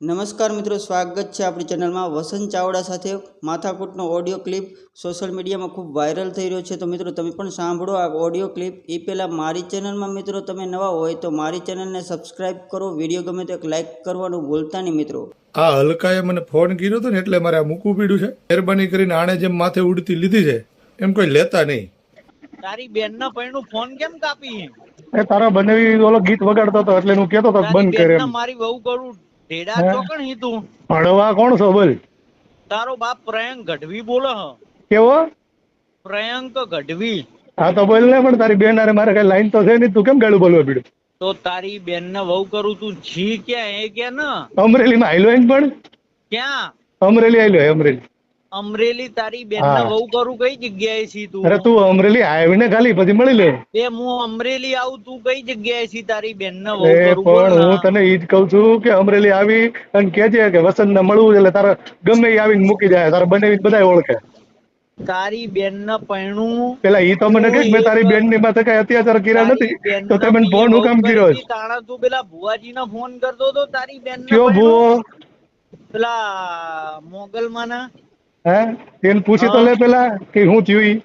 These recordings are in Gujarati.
નમસ્કાર મિત્રો, સ્વાગત છે આપણી ચેનલમાં. વસંત ચાવડા સાથે માથાકૂટનો ઓડિયો ક્લિપ સોશિયલ મીડિયામાં ખૂબ વાયરલ થઈ રહ્યો છે. તો મિત્રો તમે પણ સાંભળો આ ઓડિયો ક્લિપ. એ પહેલાં મારી ચેનલમાં મિત્રો તમે નવા હોય તો મારી ચેનલને સબસ્ક્રાઈબ કરો. વિડીયો ગમે તો એક લાઇક કરવાનું ભૂલતા નહીં મિત્રો. આ હલકાએ મને ફોન કર્યો હતો ને એટલે મારે આ મૂકવું પડ્યું છે. મહેરબાની કરીને આણે જેમ માથે ઉડતી લીધી છે એમ કોઈ લેતા નહીં. તારી બેન ના પૈણું ફોન કેમ કાપી? એ તારા બનેવી ઓલો ગીત વગાડતો હતો એટલે હું કેતો હતો બંધ કરે એમ. મારી વહુ કરું ઢેડા ચોકણ હી તું ભણવા કોણ છો બોલ? તારો બાપ પ્રયંક ગઢવી બોલે હ. કેવો? પ્રયંક ગઢવી. હા તો બોલ ને, પણ તારી બેન અરે મારે કઈ લાઈન તો છે નહીં, તું કેમ ગાળું બોલવા પડ્યું? તો તારી બેન ને વહુ કરું તું છી ક્યાં હે કે ના? અમરેલી માં આયલો એમ. પણ ક્યાં અમરેલી આયલો? અમરેલી અમરેલી તારી બેન ને વહુ કરું કઈ જગ્યાએ છી તું? અરે તું અમરેલી આવીને ખાલી પછી મળી લે. તે હું અમરેલી આવું તું કઈ જગ્યાએ છી તારી બેન ને વહુ એ કરું? પણ હું તને ઈ જ કઉ છું કે અમરેલી આવી અને કેજે કે વસંત ને મળવું એટલે તારે ગમે ઈ આવીને મૂકી જાય. તારે બનેવી બધા ઓળખે. તારી બેન ના પૈણું પેલા ઈ તો મને કે મેં તારી બેન ની માથે કઈ અત્યાચાર કર્યા નથી તો તમે ફોન હું કામ કર્યો? તાણા તું પેલા ભુવાજી ના ફોન કરતો તો તારી બેન કયો ભૂવો? પેલા મોગલમાં ના. હે એને પૂછી તો લે પેલા કે હું થયું ઈ.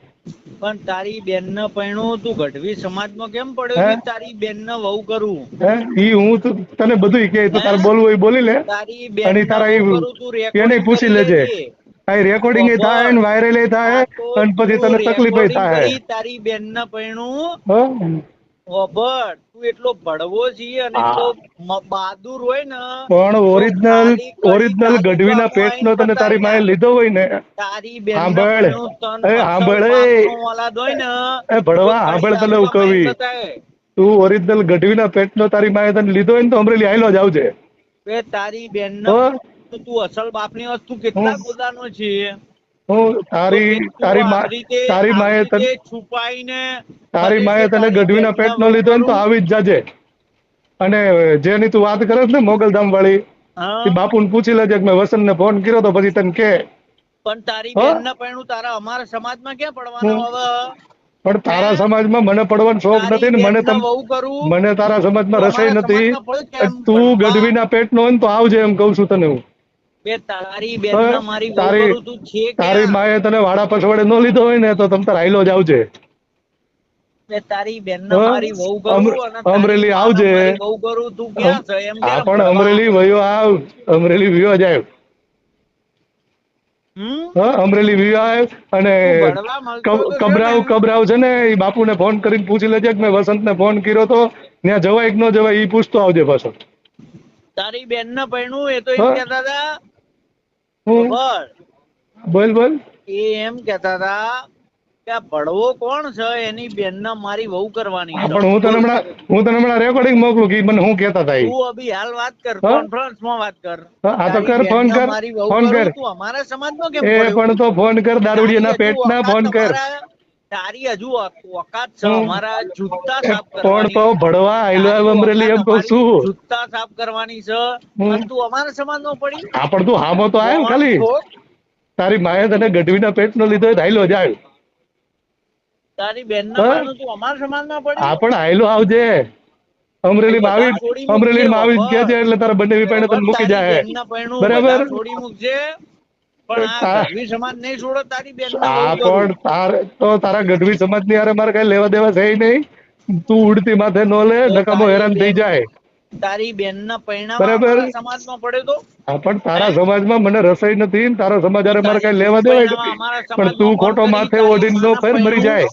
પણ તારી બેન ના પૈણું તું ગઢવી સમાજ માં કેમ પડ્યો છે? તારી બેન ને વહુ કરું. હે ઈ હું તને બધું કે તો તારે બોલવું હોય બોલી લે. તારી બેન અને તારા એને પૂછી લેજે. આ રેકોર્ડિંગ એ થાય ને વાયરલ એ થાય અને પછી તને તકલીફ એ થાય. તારી બેન ના પૈણું હ ઓભળ તું એટલો ભડવો છીએ અને એટલો બહાદુર હોય ને પણ ઓરિજિનલ ગઢવીના પેટનો તને તારી માએ લીધો હોય ને. તારી બેન સાંભળ સાંભળ હોય ને એ ભડવા સાંભળ તને હું કવી. તું ઓરિજિનલ ગઢવીના પેટનો તારી માએ તને લીધો હોય ને તો અમરેલી આયલો જ આવજે. તારી બેન તું અસલ બાપની વસ્તુ કેટલા ગોદાનો છે? તારી માએ તને છુપાઈને તારી માએ તને ગઢવીના પેટનો લીધો ને તો આવી જ જાજે. અને જેની તું વાત કરે ને મોગલધામ વાળી, એ બાપુને પૂછી લેજે કે મેં વસંત ને ફોન કર્યો તો પછી તને કે. પણ તારી બેન ના પૈણું તારા અમારા સમાજમાં ક્યાં પડવાનો હવે? પણ તારા સમાજમાં મને પડવાનો શોખ નથી ને મને તારા સમાજમાં રસાઈ નથી. તું ગઢવીના પેટનો હોય ને તો આવજે એમ કઉ છું તને હું. તારી માએ તને વાડા પછવાડે નો લીધો હોય ને તો તમ તાર આયલો જ આવજે. તારી બેન મારી વહુ કરું અમરેલી આવજે. વહુ કરું તું ક્યાં છે એમ? હા પણ અમરેલી વયો આવ. અમરેલી વિયો જાય. અમરેલી વિયો આવે અને કબરાવ છે ને એ બાપુ ને ફોન કરીને પૂછી લેજે કે મેં વસંત ને ફોન કર્યો તો ત્યાં જવાય કે ન જવાય ઈ પૂછતો આવજે પાછો. તારી બેન ના પૈણું એ તો એમ કેતા હતા. બોલ બોલ. એ એમ કેતા હતા કે આ ભડવો કોણ છે એની બેન ના મારી વહુ કરવાની. પણ હું તને હમણાં રેકોર્ડિંગ મોકલું કે મને હું કેતા હતા. તું અભી હાલ વાત કર, કોન્ફરન્સ માં વાત કર. હા તો કર, ફોન કર. તું અમારા સમાજ નો કેમ? એ પણ તો ફોન કર, દારૂડિયાના પેટના ફોન કર. તારી હજુ ઓકાત છે અમારા જૂતા સાફ કરવાની. પણ તો ભડવા આયલો અમરેલી એમ કહું છું. જૂતા સાફ કરવાની છે અને તું અમારા સમાજ નો પડી. હા પણ તું હામો તો આય ખાલી. તારી માએ તને ગઢવીના પેટનો લીધો હોય તો આયલો જાય. તારી બેન ના તું અમારા સમાજ માં પડી. હા પણ આયલો આવજે. અમરેલી માં આવી કે છે એટલે તારા બંને વિપાઈને તને મૂકી જાય. બરાબર. છોડી મૂકજે. ગઢવી સમાજ નહીં છોડો તારી બેન. તો તારા ગઢવી સમાજ ની હારે મારે કઈ લેવા દેવા છે નહીં. તું ઉડતી માથે નો લે, નકામો હેરાન થઈ જાય. તારી બેન ના પૈણા સમાજ માં પડે તો. હા પણ તારા સમાજમાં મને રસાઈ નથી. તારા સમાજ હારે મારે કઈ લેવા દેવાય નથી. પણ તું ખોટો માથે ઓઢીને નો ફેર મરી જાય.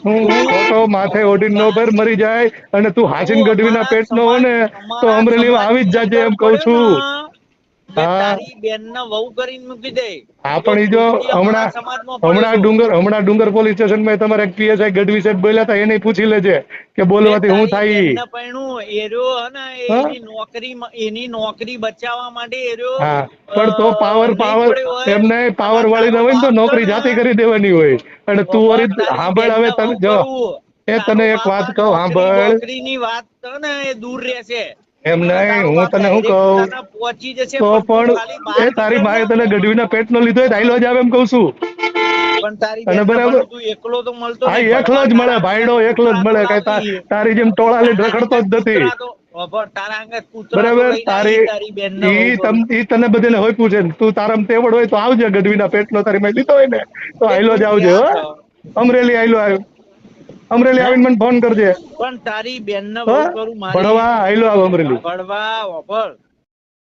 ખોટો માથે ઓઢીને નો ફેર મરી જાય. અને તું હાસીન ગઢવીના પેટનો હો ને તો અમરેલી માં આવી જ જાજે એમ કઉ છું. તારી બેન ને વહુ કરીને મૂકી દે. હા પણ ઈ જો હમણાં ડુંગર પોલીસ સ્ટેશન માં તમારે પીએસઆઈ ગઢવી સાહેબ બોલ્યા હતા એને પૂછી લેજે કે બોલવાથી હું થાય. એની નોકરી બચાવવા માટે પણ તો પાવર એમને પાવર વાળી ના હોય ને તો નોકરી જાતે કરી દેવાની હોય. અને તું સાંભળ હવે તને જો તને એક વાત કહું સાંભળ. નોકરીની વાત ને એ દૂર રહેશે. એમ નહીં, હું તને શું કહું તો પણ એ તારી માએ તને ગઢવીના પેટનો લીધો હોય આયલો જ આવે એમ કઉ છું. અને બરાબર એકલો તો મળતો એકલો જ મળે ભાઈડો, એકલો જ મળે. કઈ તારી જેમ ટોળા લઈને રખડતો જ નથી. ઓભળ તારા આગળ કૂતરા તો બરાબર લઈને આવી તારી બેનને વહુ કરું. ઈ તને બધાને હોય પૂછે ને, તું તારામાં તેવડ હોય તો આવજે, ગઢવીના પેટનો તારી મેં લીધો હોય ને તો આયલો જ આવજે હો. ક્યાં છો? અમરેલી આવ્યો અમરેલી આવીને મને ફોન કરજે પણ તારી બેનને હો. વહુ કરું મારી ભણવા આયલો આવ અમરેલી. ભણવા ઓભળ